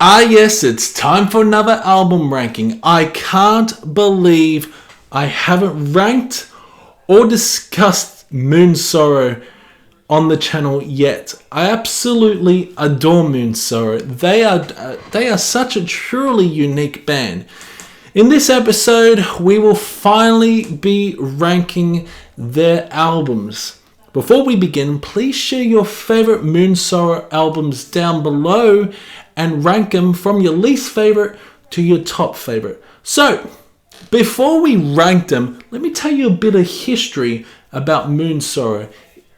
Ah yes, it's time for another album ranking. I can't believe I haven't ranked or discussed Moonsorrow on the channel yet. I absolutely adore Moonsorrow. They are such a truly unique band. In this episode, we will finally be ranking their albums. Before we begin, please share your favorite Moonsorrow albums down below and rank them from your least favorite to your top favorite. So, before we rank them, let me tell you a bit of history about Moonsorrow.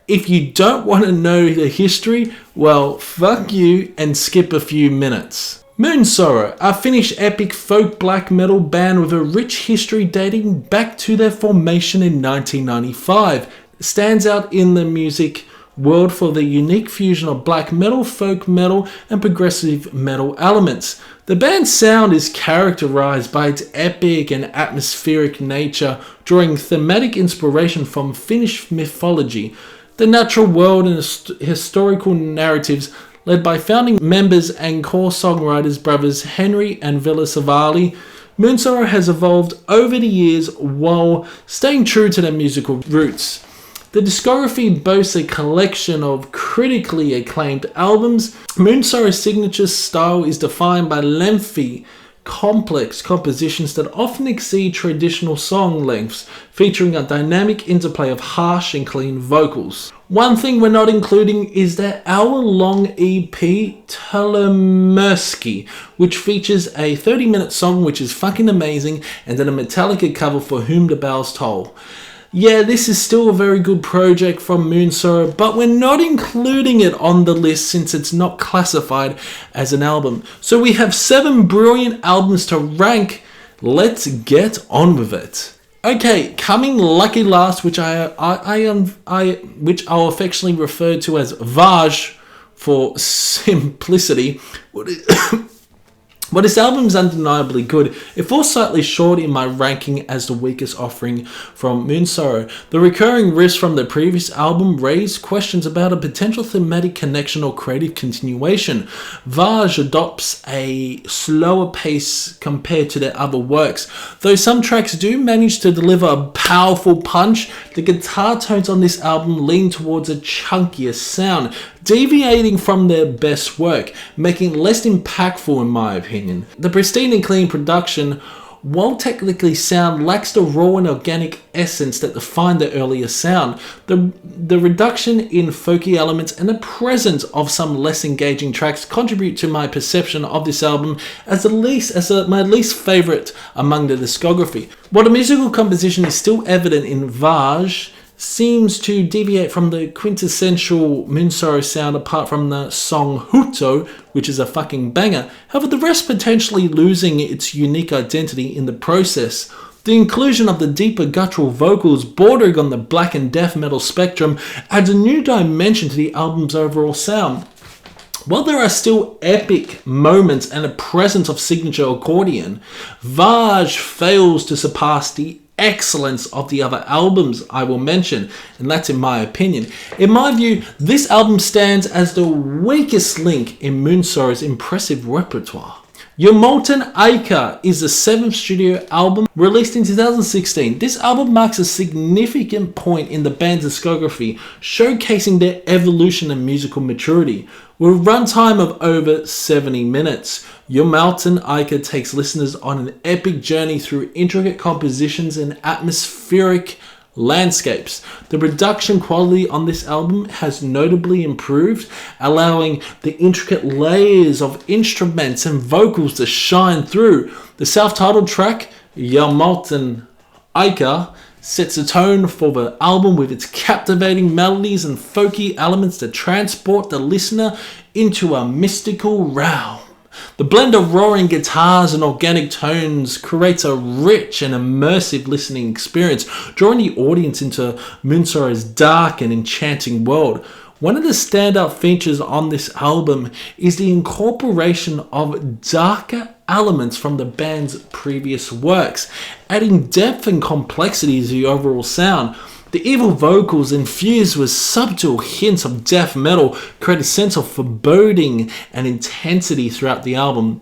If you don't want to know the history, well, fuck you and skip a few minutes. Moonsorrow, a Finnish epic folk black metal band with a rich history dating back to their formation in 1995, stands out in the music world for the unique fusion of black metal, folk metal, and progressive metal elements. The band's sound is characterized by its epic and atmospheric nature, drawing thematic inspiration from Finnish mythology, the natural world, and historical narratives led by founding members and core songwriters brothers Henry and Ville Savali. Moonsorrow has evolved over the years while staying true to their musical roots. The discography boasts a collection of critically acclaimed albums. Moonsorrow's signature style is defined by lengthy, complex compositions that often exceed traditional song lengths, featuring a dynamic interplay of harsh and clean vocals. One thing we're not including is their hour-long EP, Telemerski, which features a 30-minute song which is fucking amazing, and then a Metallica cover for Whom the Bells Toll. Yeah, this is still a very good project from Moonsorrow, but we're not including it on the list since it's not classified as an album. So we have 7 brilliant albums to rank. Let's get on with it. Okay, coming lucky last, which which I'll affectionately refer to as Vaj for simplicity. But this album is undeniably good. It falls slightly short in my ranking as the weakest offering from Moonsorrow. The recurring riffs from the previous album raise questions about a potential thematic connection or creative continuation. Vaj adopts a slower pace compared to their other works. Though some tracks do manage to deliver a powerful punch, the guitar tones on this album lean towards a chunkier sound, deviating from their best work, making it less impactful in my opinion. The pristine and clean production, while technically sound, lacks the raw and organic essence that defined the earlier sound. The reduction in folky elements and the presence of some less engaging tracks contribute to my perception of this album as my least favourite among the discography. While the musical composition is still evident in Vaj, seems to deviate from the quintessential Moonsorrow sound apart from the song Huto, which is a fucking banger. However, the rest potentially losing its unique identity in the process. The inclusion of the deeper guttural vocals bordering on the black and death metal spectrum adds a new dimension to the album's overall sound. While there are still epic moments and a presence of signature accordion, Vaj fails to surpass the excellence of the other albums I will mention, and that's in my opinion. In my view, this album stands as the weakest link in Moonsorrow's impressive repertoire. Jumalten Aika is the 7th studio album released in 2016. This album marks a significant point in the band's discography, showcasing their evolution and musical maturity. With a runtime of over 70 minutes, Jumalten Aika takes listeners on an epic journey through intricate compositions and atmospheric landscapes. The production quality on this album has notably improved, allowing the intricate layers of instruments and vocals to shine through. The self-titled track, Jumalten Aika, sets the tone for the album with its captivating melodies and folky elements that transport the listener into a mystical realm. The blend of roaring guitars and organic tones creates a rich and immersive listening experience, drawing the audience into Moonsorrow's dark and enchanting world. One of the standout features on this album is the incorporation of darker elements from the band's previous works, adding depth and complexity to the overall sound. The evil vocals infused with subtle hints of death metal create a sense of foreboding and intensity throughout the album.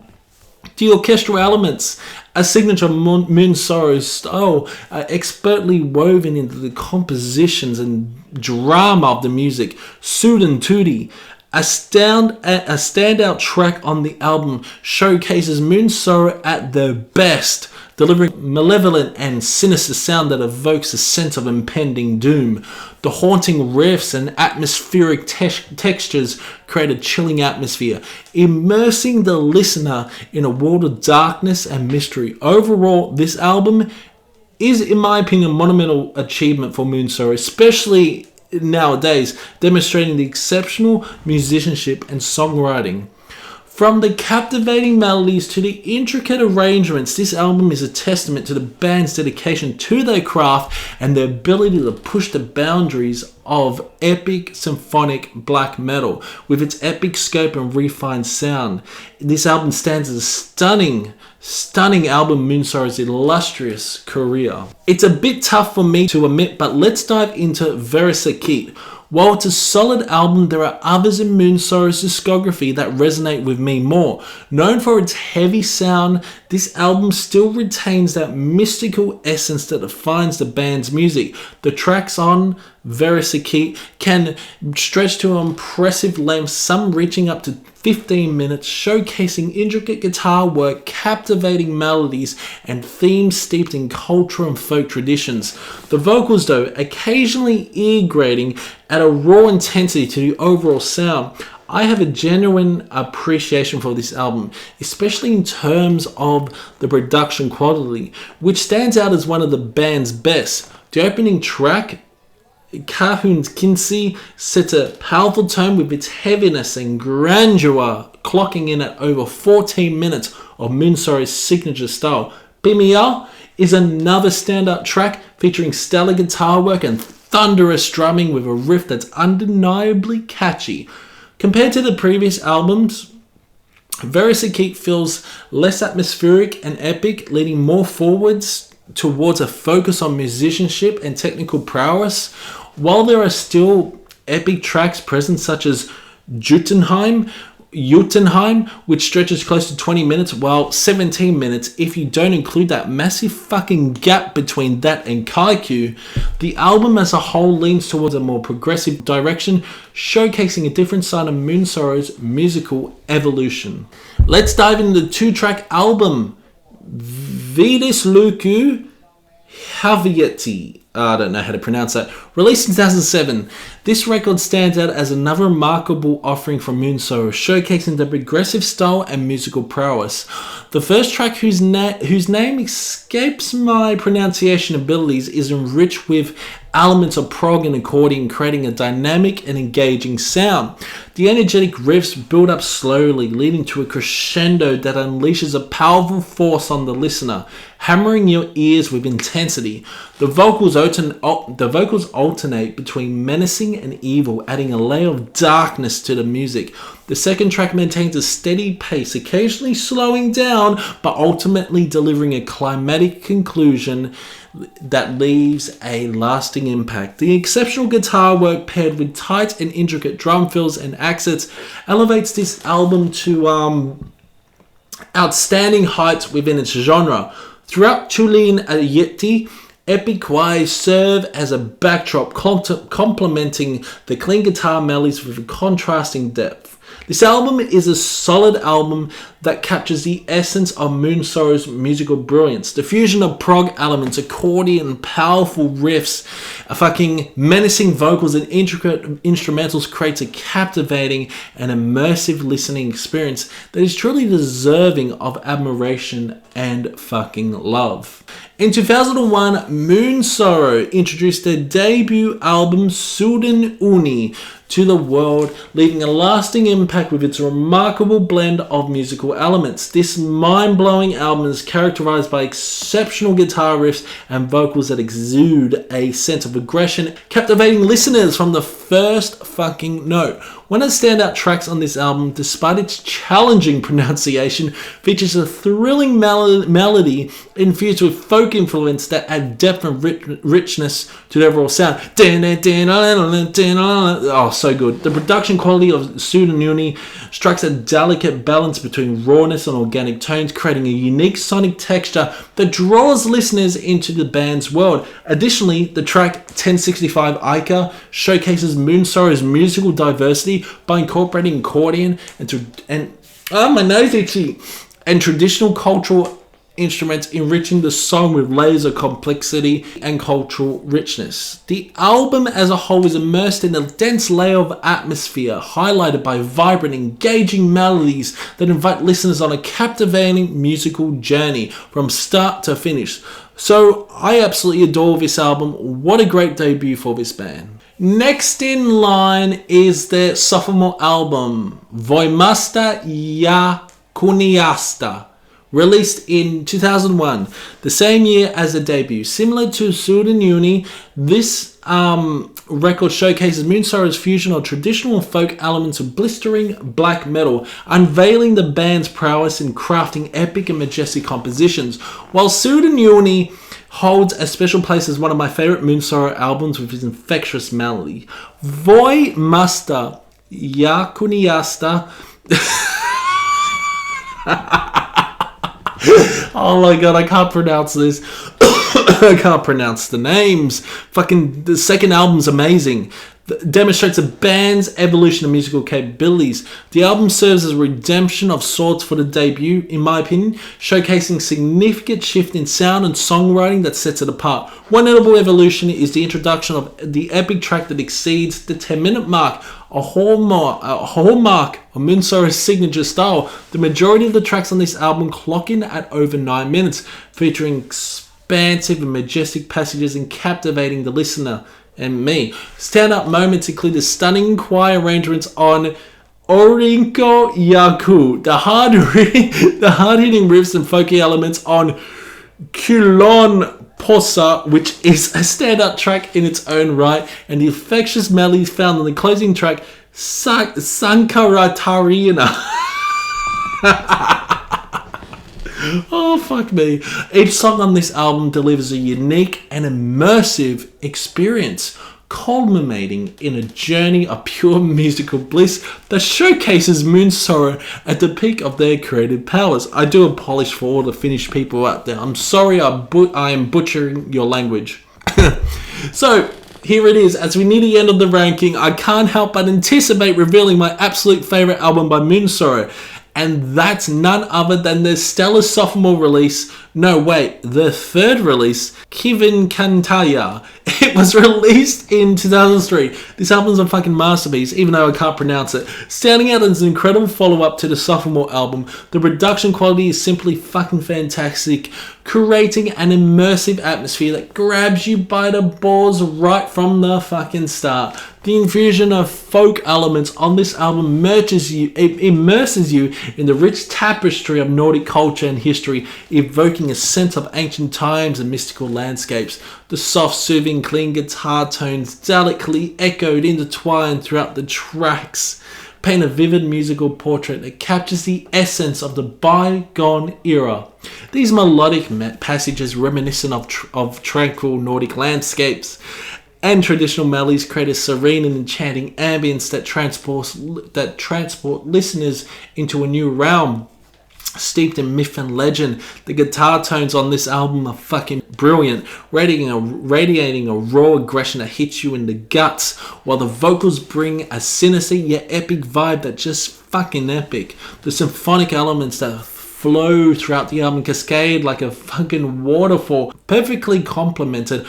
The orchestral elements, a signature Moonsorrow style, are expertly woven into the compositions and drama of the music. Suden Uni, a standout track on the album, showcases Moonsorrow at their best, delivering malevolent and sinister sound that evokes a sense of impending doom. The haunting riffs and atmospheric textures create a chilling atmosphere, immersing the listener in a world of darkness and mystery. Overall, this album is, in my opinion, a monumental achievement for Moonsorrow, especially nowadays, demonstrating the exceptional musicianship and songwriting. From the captivating melodies to the intricate arrangements, this album is a testament to the band's dedication to their craft and their ability to push the boundaries of epic symphonic black metal with its epic scope and refined sound. This album stands as a stunning album in Moonsorrow's illustrious career. It's a bit tough for me to admit, but let's dive into Verisäkeet. While it's a solid album, there are others in Moonsorrow's discography that resonate with me more. Known for its heavy sound, this album still retains that mystical essence that defines the band's music. The tracks on Verisäkeet can stretch to an impressive length, some reaching up to 15 minutes, showcasing intricate guitar work, captivating melodies, and themes steeped in culture and folk traditions. The vocals, though, occasionally ear-grating, add a raw intensity to the overall sound. I have a genuine appreciation for this album, especially in terms of the production quality, which stands out as one of the band's best. The opening track, Kahun's Kinsey, sets a powerful tone with its heaviness and grandeur, clocking in at over 14 minutes of Moonsorrow's signature style. Pimia is another standout track featuring stellar guitar work and thunderous drumming with a riff that's undeniably catchy. Compared to the previous albums, Verisäkeet feels less atmospheric and epic, leaning more forwards towards a focus on musicianship and technical prowess. While there are still epic tracks present such as Jotunheim, which stretches close to 20 minutes, while 17 minutes if you don't include that massive fucking gap between that and Kaiku, the album as a whole leans towards a more progressive direction, showcasing a different side of Moonsorrow's musical evolution. Let's dive into the 2-track album, Verisäkeet, Hävitetty. I don't know how to pronounce that. Released in 2007, this record stands out as another remarkable offering from Moonsorrow, showcasing their progressive style and musical prowess. The first track, whose name escapes my pronunciation abilities, is enriched with elements of prog and accordion, creating a dynamic and engaging sound. The energetic riffs build up slowly, leading to a crescendo that unleashes a powerful force on the listener, hammering your ears with intensity. The vocals alternate between menacing and evil, adding a layer of darkness to the music. The second track maintains a steady pace, occasionally slowing down, but ultimately delivering a climatic conclusion that leaves a lasting impact. The exceptional guitar work paired with tight and intricate drum fills and accents elevates this album to outstanding heights within its genre. Throughout Kuljemme epic choirs serve as a backdrop, complementing the clean guitar melodies with a contrasting depth. This album is a solid album that captures the essence of Moonsorrow's musical brilliance. The fusion of prog elements, accordion, powerful riffs, fucking menacing vocals, and intricate instrumentals creates a captivating and immersive listening experience that is truly deserving of admiration and fucking love. In 2001, Moonsorrow introduced their debut album Suden Uni to the world, leaving a lasting impact with its remarkable blend of musical elements. This mind-blowing album is characterized by exceptional guitar riffs and vocals that exude a sense of aggression, captivating listeners from the first fucking note. One of the standout tracks on this album, despite its challenging pronunciation, features a thrilling melody infused with folk influence that add depth and richness to the overall sound. Oh, so good. The production quality of Suden Uni strikes a delicate balance between rawness and organic tones, creating a unique sonic texture that draws listeners into the band's world. Additionally, the track 1065 Aika showcases Moonsorrow's musical diversity by incorporating accordion and traditional cultural instruments, enriching the song with layers of complexity and cultural richness. The album as a whole is immersed in a dense layer of atmosphere, highlighted by vibrant, engaging melodies that invite listeners on a captivating musical journey from start to finish. So I absolutely adore this album. What a great debut for this band. Next in line is their sophomore album, Voimasta ja kunniasta, released in 2001, the same year as the debut. Similar to Suden Uni, this record showcases Moonsorrow's fusion of traditional folk elements with blistering black metal, unveiling the band's prowess in crafting epic and majestic compositions. While Suden Uni holds a special place as one of my favourite Moonsorrow albums with its infectious melody, Voimasta ja kunniasta oh my god, I can't pronounce this. I can't pronounce the names. Fucking, the second album's amazing. It demonstrates a band's evolution of musical capabilities. The album serves as a redemption of sorts for the debut, in my opinion, showcasing significant shift in sound and songwriting that sets it apart. One notable evolution is the introduction of the epic track that exceeds the 10-minute mark, a hallmark of Moonsorrow's signature style. The majority of the tracks on this album clock in at over 9 minutes, featuring expansive and majestic passages and captivating the listener and me. Standout moments include the stunning choir arrangements on Orinko Yaku, the hard-hitting riffs and folky elements on Kulon Posa, which is a standout track in its own right, and the infectious melodies found on the closing track, Sankaratarina. Oh, fuck me. Each song on this album delivers a unique and immersive experience, culminating in a journey of pure musical bliss that showcases Moonsorrow at the peak of their creative powers. I do apologize for all the Finnish people out there. I'm sorry I am butchering your language. So, here it is. As we near the end of the ranking, I can't help but anticipate revealing my absolute favourite album by Moonsorrow. And that's none other than their stellar sophomore release. No, wait, the third release, Kivenkantaja. It was released in 2003. This album's a fucking masterpiece, even though I can't pronounce it. Standing out as an incredible follow-up to the sophomore album, the production quality is simply fucking fantastic, creating an immersive atmosphere that grabs you by the balls right from the fucking start. The infusion of folk elements on this album immerses you in the rich tapestry of Nordic culture and history, evoking a sense of ancient times and mystical landscapes. The soft, soothing, clean guitar tones, delicately echoed, intertwined throughout the tracks, paint a vivid musical portrait that captures the essence of the bygone era. These melodic passages reminiscent of tranquil Nordic landscapes and traditional melodies create a serene and enchanting ambience that transport listeners into a new realm, steeped in myth and legend. The guitar tones on this album are fucking brilliant, radiating a raw aggression that hits you in the guts, while the vocals bring a sinister yet epic vibe that's just fucking epic. The symphonic elements that flow throughout the album cascade like a fucking waterfall, perfectly complemented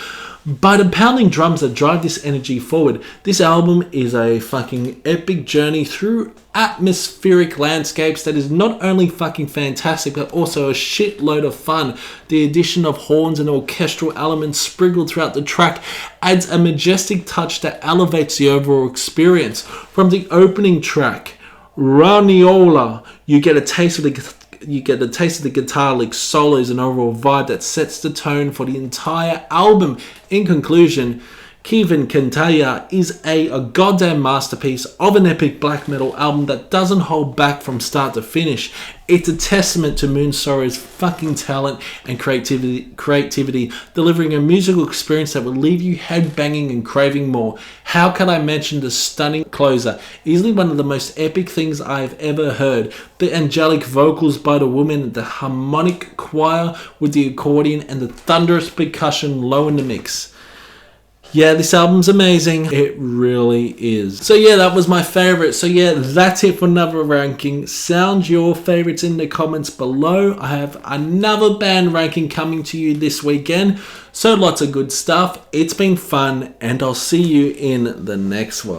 by the pounding drums that drive this energy forward. This album is a fucking epic journey through atmospheric landscapes that is not only fucking fantastic but also a shitload of fun. The addition of horns and orchestral elements sprinkled throughout the track adds a majestic touch that elevates the overall experience. From the opening track, Raniola, you get a taste of the guitar lick solos and overall vibe that sets the tone for the entire album. In conclusion, Kivenkantaja is a goddamn masterpiece of an epic black metal album that doesn't hold back from start to finish. It's a testament to Moonsorrow's fucking talent and creativity, delivering a musical experience that will leave you headbanging and craving more. How can I mention the stunning closer? Easily one of the most epic things I've ever heard. The angelic vocals by the woman, the harmonic choir with the accordion, and the thunderous percussion low in the mix. Yeah, this album's amazing. It really is. So yeah, that was my favourite. So yeah, that's it for another ranking. Sound your favourites in the comments below. I have another band ranking coming to you this weekend. So lots of good stuff. It's been fun, and I'll see you in the next one.